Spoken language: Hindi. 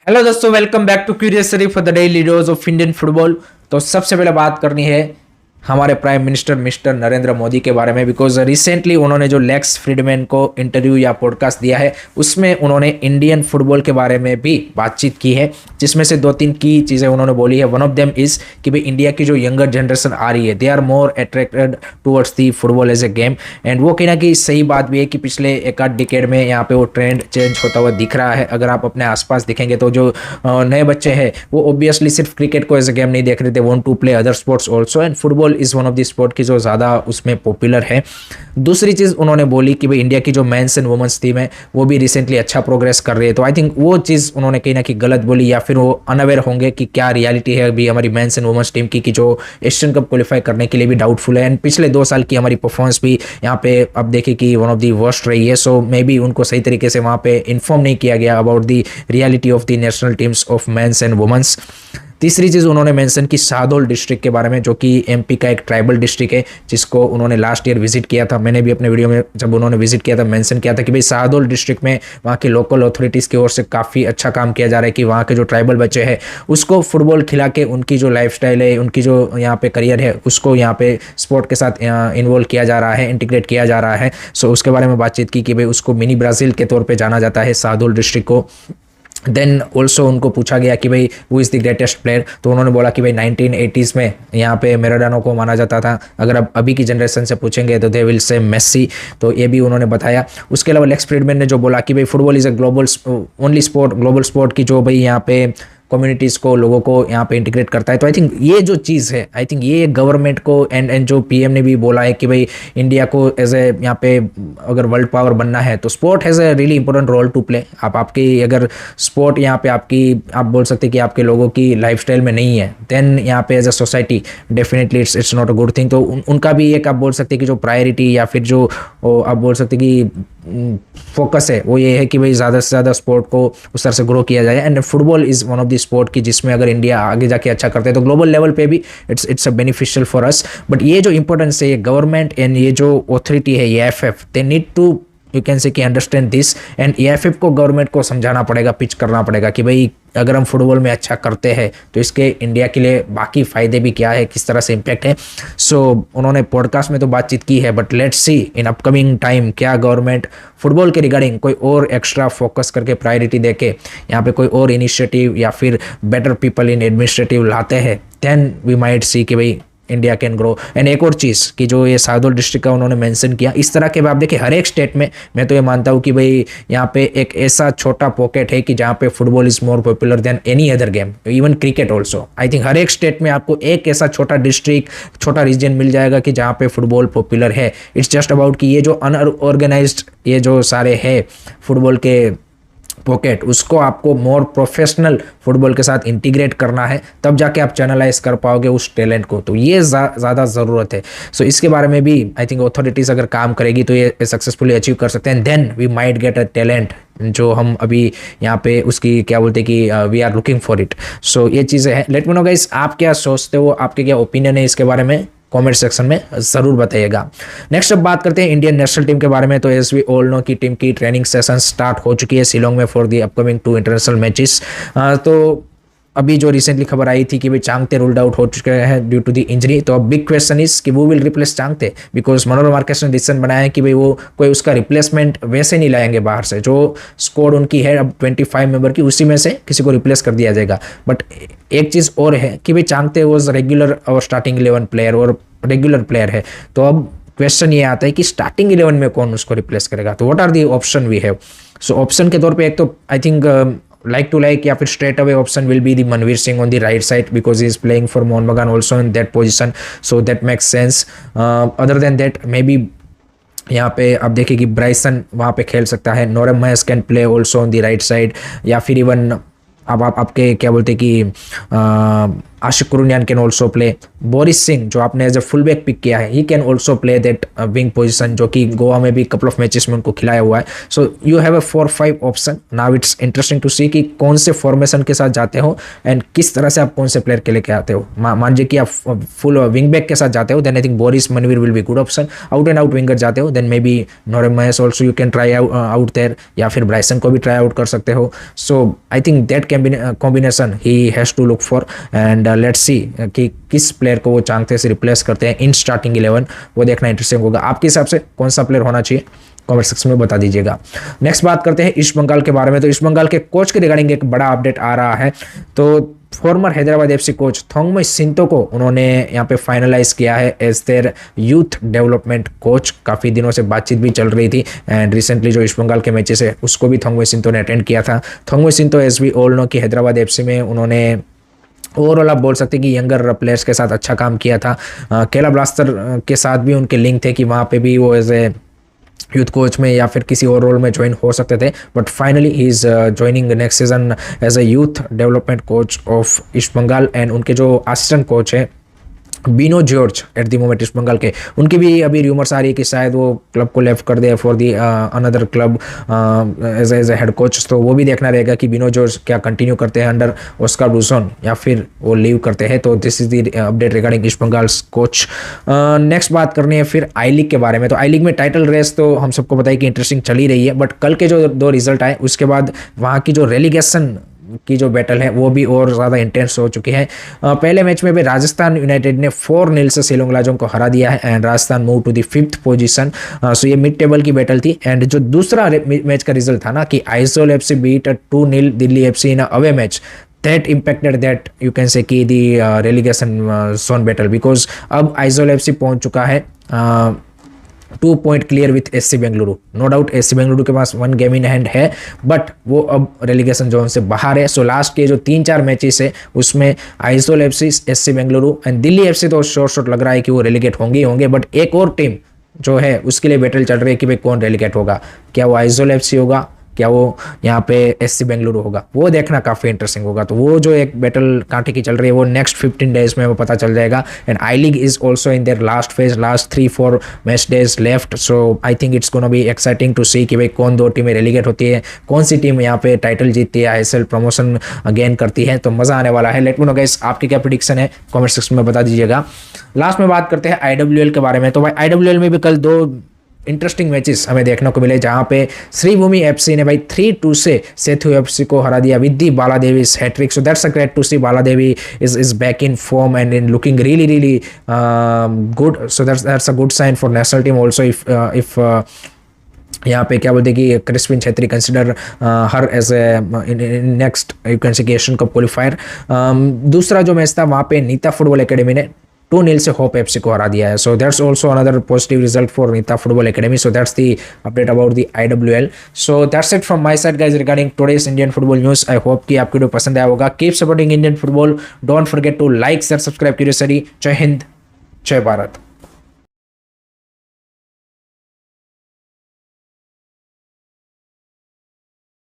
हेलो दोस्तों, welcome back to curious Sharif for the daily dose of Indian football. तो सबसे पहले बात करनी है हमारे prime minister mister Narendra Modi के बारे में, बिकॉज रिसेंटली उन्होंने जो लेक्स फ्रीडमैन को इंटरव्यू या पॉडकास्ट दिया है उसमें उन्होंने इंडियन फुटबॉल के बारे में भी बातचीत की है, जिसमें से दो तीन की चीज़ें उन्होंने बोली है। वन ऑफ देम इज़ कि भाई इंडिया की जो यंगर जनरेशन आ रही है they are more attracted towards the football as a game, and वो कहीं ना कहीं सही बात भी है कि पिछले एक आध डिकेड में यहाँ पे वो ट्रेंड चेंज होता हुआ दिख रहा है। अगर आप अपने आसपास दिखेंगे तो जो नए बच्चे हैं वो ऑब्वियसली सिर्फ क्रिकेट को एज ए गेम नहीं देख रहे थे, want to play other sports also, and football is one of the sport की जो ज़्यादा उसमें पॉपुलर है। दूसरी चीज़ उन्होंने बोली कि भाई इंडिया की जो मेंस एंड वुमेन्स टीम है वो भी रिसेंटली अच्छा प्रोग्रेस कर रही है। तो आई थिंक वो चीज़ उन्होंने कहीं ना कहीं गलत बोली, या फिर वो अनअवेयर होंगे कि क्या रियलिटी है अभी हमारी मेंस एंड वुमेन्स टीम की, कि जो एशियन कप क्वालिफाई करने के लिए भी डाउटफुल है। एंड पिछले 2 साल की हमारी परफॉर्मेंस भी यहाँ पे अब देखिए कि वन ऑफ दी वर्स्ट रही है। सो मे बी उनको सही तरीके से वहाँ पे इन्फॉर्म नहीं किया गया about the reality of the national teams of men's and women's. तीसरी चीज़ उन्होंने मेंशन की शाहडोल डिस्ट्रिक्ट के बारे में, जो कि एमपी का एक ट्राइबल डिस्ट्रिक्ट है जिसको उन्होंने लास्ट ईयर विजिट किया था। मैंने भी अपने वीडियो में जब उन्होंने विजिट किया था मेंशन किया था कि भाई शाहडोल डिस्ट्रिक्ट में वहाँ के लोकल अथॉरिटीज़ की ओर से काफ़ी अच्छा काम किया जा रहा है कि वहाँ के जो ट्राइबल बच्चे हैं उसको फुटबॉल खिला के उनकी जो लाइफस्टाइल है, उनकी जो यहाँ पे करियर है, उसको यहाँ पे स्पोर्ट के साथ इन्वॉल्व किया जा रहा है, इंटीग्रेट किया जा रहा है। सो उसके बारे में बातचीत की कि भाई उसको मिनी ब्राज़ील के तौर पर जाना जाता है शाहडोल डिस्ट्रिक्ट को। देन ऑल्सो उनको पूछा गया कि भाई who is the greatest player, तो उन्होंने बोला कि भाई 1980s में यहाँ पे मैराडोना को माना जाता था। अगर अब अभी की जनरेशन से पूछेंगे तो दे विल से मेसी, तो ये भी उन्होंने बताया। उसके अलावा लेक्स फ्रीडमैन ने जो बोला कि भाई football is a global only sport, global sport की जो भाई यहाँ पे कम्युनिटीज़ को, लोगों को यहाँ पे इंटीग्रेट करता है। तो आई थिंक ये जो चीज़ है, आई थिंक ये गवर्नमेंट को एंड जो पीएम ने भी बोला है कि भाई इंडिया को एज ए यहाँ पे अगर वर्ल्ड पावर बनना है तो sport has a really important role to play. आपकी अगर स्पोर्ट यहाँ पे आप बोल सकते हैं कि आपके लोगों की लाइफस्टाइल में नहीं है, देन यहाँ पे as a society definitely it's not a good thing. तो उनका भी एक आप बोल सकते हैं कि जो प्रायोरिटी या फिर जो आप बोल सकते हैं कि फोकस है वो ये है कि भाई ज़्यादा से ज़्यादा स्पोर्ट को उस तरह से ग्रो किया जाए। And football is one of the sport की जिसमें अगर इंडिया आगे जाके अच्छा करते हैं तो ग्लोबल लेवल पे भी it's a beneficial for us. But ये जो इंपॉर्टेंस है, ये गवर्नमेंट एंड ये जो अथॉरिटी है, ये AFF, they need to you can say कि अंडरस्टैंड दिस, एंड एएफएफ को गवर्नमेंट को समझाना पड़ेगा, पिच करना पड़ेगा कि भाई अगर हम फुटबॉल में अच्छा करते हैं तो इसके इंडिया के लिए बाकी फ़ायदे भी क्या है, किस तरह से इम्पैक्ट है। सो उन्होंने पॉडकास्ट में तो बातचीत की है, but let's see in upcoming time क्या गवर्नमेंट फुटबॉल के रिगार्डिंग कोई और एक्स्ट्रा फोकस करके प्रायोरिटी देके यहाँ पे कोई और इनिशिएटिव या फिर बेटर पीपल इन एडमिनिस्ट्रेटिव लाते हैं, देन वी माइट सी कि भाई इंडिया कैन ग्रो। एंड एक और चीज़ कि जो ये शाहडोल डिस्ट्रिक्ट का उन्होंने मेंशन किया, इस तरह के आप देखिए हर एक स्टेट में, मैं तो ये मानता हूँ कि भाई यहाँ पे एक ऐसा छोटा पॉकेट है कि जहाँ पे football is more popular than any other game, even cricket also. I think हर एक स्टेट में आपको एक ऐसा छोटा डिस्ट्रिक्ट, छोटा रीजन मिल जाएगा कि जहाँ पे फुटबॉल पॉपुलर है। इट्स जस्ट अबाउट कि ये जो अनऑर्गेनाइज्ड ये जो सारे है फुटबॉल के पॉकेट, उसको आपको मोर प्रोफेशनल फुटबॉल के साथ इंटीग्रेट करना है, तब जाके आप चैनलाइज कर पाओगे उस टैलेंट को। तो ये ज़्यादा ज़रूरत है। सो इसके बारे में भी आई थिंक अथॉरिटीज़ अगर काम करेगी तो ये सक्सेसफुली अचीव कर सकते हैं। Then we might get a talent जो हम अभी यहाँ पे उसकी क्या बोलते हैं कि we are looking for it. So ये चीज़ें हैं। लेट मी नो गाइस, आप क्या सोचते हो, आपके क्या ओपिनियन है इसके बारे में, कमेंट सेक्शन में ज़रूर बताइएगा। नेक्स्ट अब बात करते हैं इंडियन नेशनल टीम के बारे में। तो एज वी ऑल नो की टीम की ट्रेनिंग सेशन स्टार्ट हो चुकी है शिलोंग में for the upcoming 2 international matches. तो अभी जो रिसेंटली खबर आई थी कि भाई चांगते रूल्ड आउट हो चुके हैं ड्यू टू दी इंजरी। तो अब बिग क्वेश्चन इज कि वो will replace Chhangte, because Manolo Marquez ने डिसीजन बनाया है कि भाई वो कोई उसका रिप्लेसमेंट वैसे नहीं लाएंगे बाहर से, जो स्क्वाड उनकी है अब 25 मेंबर की, उसी में से किसी को रिप्लेस कर दिया जाएगा। बट एक चीज़ और है कि भाई चांगते वॉज रेगुलर और स्टार्टिंग 11 प्लेयर और रेगुलर प्लेयर है। तो अब क्वेश्चन ये आता है कि स्टार्टिंग 11 में कौन उसको रिप्लेस करेगा। तो what are the option we have. So option के तौर पे एक तो I think like two like या फिर straight away option will be the Manvir Singh on the right side, because he is playing for Mohun Bagan also in that position, so that makes sense. Other than that maybe यहाँ पे आप देखिए कि ब्राइसन वहाँ पे खेल सकता है, Naorem Mahesh can play also on the right side, या फिर इवन अब आप आपके क्या बोलते हैं कि Ashique Kuruniyan can also play, Boris Singh जो आपने as a full back pick किया है, he can also play that wing position, जो कि गोवा में भी कपल ऑफ मैचेस में उनको खिलाया हुआ है। So you have a 4-5 option. Now it's interesting to see कि कौन से फॉर्मेशन के साथ जाते हो एंड किस तरह से आप कौन से प्लेयर के लेके आते हो। मान लीजिए कि आप फुल विंग बैक के साथ जाते हो, then I think Boris Manvir will be good option. Out and out winger जाते हो, then maybe Naorem Mahesh also you can try out there, या फिर ब्राइसन को भी ट्राई आउट कर सकते हो। So I think that combination he has to look for, and let's see कि किस प्लेयर को वो चांगते से रिप्लेस करते हैं इन स्टार्टिंग 11, वो देखना इंटरेस्टिंग होगा। आपके हिसाब से कौन सा प्लेयर होना चाहिए कमेंट सेक्शन में बता दीजिएगा। नेक्स्ट बात करते हैं ईस्ट बंगाल के बारे में। तो ईस्ट बंगाल के कोच के रिगार्डिंग एक बड़ा अपडेट आ रहा है। तो former Hyderabad FC coach Thangboi Singto को उन्होंने यहाँ पे फाइनलाइज किया है as their youth development coach. काफ़ी दिनों से बातचीत भी चल रही थी, एंड रिसेंटली जो ईस्ट बंगाल के मैचेस है उसको भी थोंगमई सिंतो ने अटेंड किया था। थोंगमई सिंतो एज वी ऑल नो कि हैदराबाद एफसी में उन्होंने ओवरऑल आप बोल सकते हैं कि यंगर प्लेयर्स के साथ अच्छा काम किया था। केला ब्लास्टर के साथ भी उनके लिंक थे कि वहाँ पे भी वो एज ए यूथ कोच में या फिर किसी और रोल में ज्वाइन हो सकते थे, but finally he is joining next season as a youth development coach of East Bengal. And उनके जो असिस्टेंट कोच है Bino George at the moment East Bengal के, उनकी भी अभी रूमर्स आ रही है कि शायद वो क्लब को लेफ्ट कर दे for the another club as a head coach. तो वो भी देखना रहेगा कि बीनो जॉर्ज क्या कंटिन्यू करते हैं अंडर ऑस्कार ब्रूसन या फिर वो लीव करते हैं। तो this is the update regarding East Bengal coach. Next बात करनी है फिर आई लीग के बारे में। तो आई लीग में टाइटल रेस तो हम सबको पता है कि इंटरेस्टिंग चल ही रही है, बट कल के जो 2 रिजल्ट आए उसके बाद वहाँ की जो रेलीगेशन की जो बैटल है वो भी और ज़्यादा इंटेंस हो चुकी है। पहले मैच में भी राजस्थान यूनाइटेड ने 4-0 से शिलोंग लाजोंग को हरा दिया है, and Rajasthan move to the 5th position. So ये मिड टेबल की बैटल थी। एंड जो दूसरा मैच का रिजल्ट था ना कि Aizawl FC beat 2-0 Delhi FC in away match, that impacted that you can say कि the relegation zone battle, because अब आइजोल एफसी पहुंच चुका है 2 point clear with SC Bengaluru. No doubt SC Bengaluru के पास 1 गेम इन हैंड है, बट वो अब रेलीगेशन जोन से बाहर है। सो लास्ट के जो 3-4 मैचेस है उसमें Aizawl FC, SC Bengaluru and Delhi FC तो शॉर्ट लग रहा है कि वो रेलीगेट होंगे ही होंगे, बट एक और टीम जो है उसके लिए बैटल चल रही है कि भाई कौन रेलीगेट होगा। क्या वो आइजोल एफसी होगा, क्या वो यहाँ पे एससी बेंगलुरु होगा, वो देखना काफ़ी इंटरेस्टिंग होगा। तो वो जो एक बैटल कांटे की चल रही है वो नेक्स्ट 15 डेज में वो पता चल जाएगा। And I League is also in their last phase, last 3-4 match days left. So I think it's gonna be exciting to see कि भाई कौन 2 टीमें रेलीगेट होती है, कौन सी टीम यहाँ पे टाइटल जीतती है, आईएसएल प्रमोशन गेन करती है। तो मज़ा आने वाला है। लेट मी नो गाइस आपकी क्या प्रेडिक्शन है, कॉमेंट सेक्शन में बता दीजिएगा। लास्ट में बात करते हैं आईडब्ल्यूएल के बारे में। तो भाई आईडब्ल्यूएल में भी कल 2 इंटरेस्टिंग मैचेस हमें देखने को मिले, जहां पे श्रीभूमि एफसी ने भाई 3-2 से सेथु एफसी को हरा दिया with the Baladevi hat trick. So that's a great to see Baladevi is back in form and in looking really good. So that's a good sign for national team also if यहाँ पे क्या बोलते हैं कि Crispin Chhetri consider her as a next you can say Asian cup qualifier. दूसरा जो मैच था वहाँ पे नीता फुटबॉल एकेडमी ने 2-0 से होप एफसी को हरा दिया है। So that's also another positive result for Nita football academy. So that's the update about the IWL. So that's it from my side guys regarding today's Indian football news. I hope कि आपको वीडियो पसंद आया होगा। Keep supporting Indian football, don't forget to like share subscribe क्यूरियसरी। जय हिंद, जय भारत।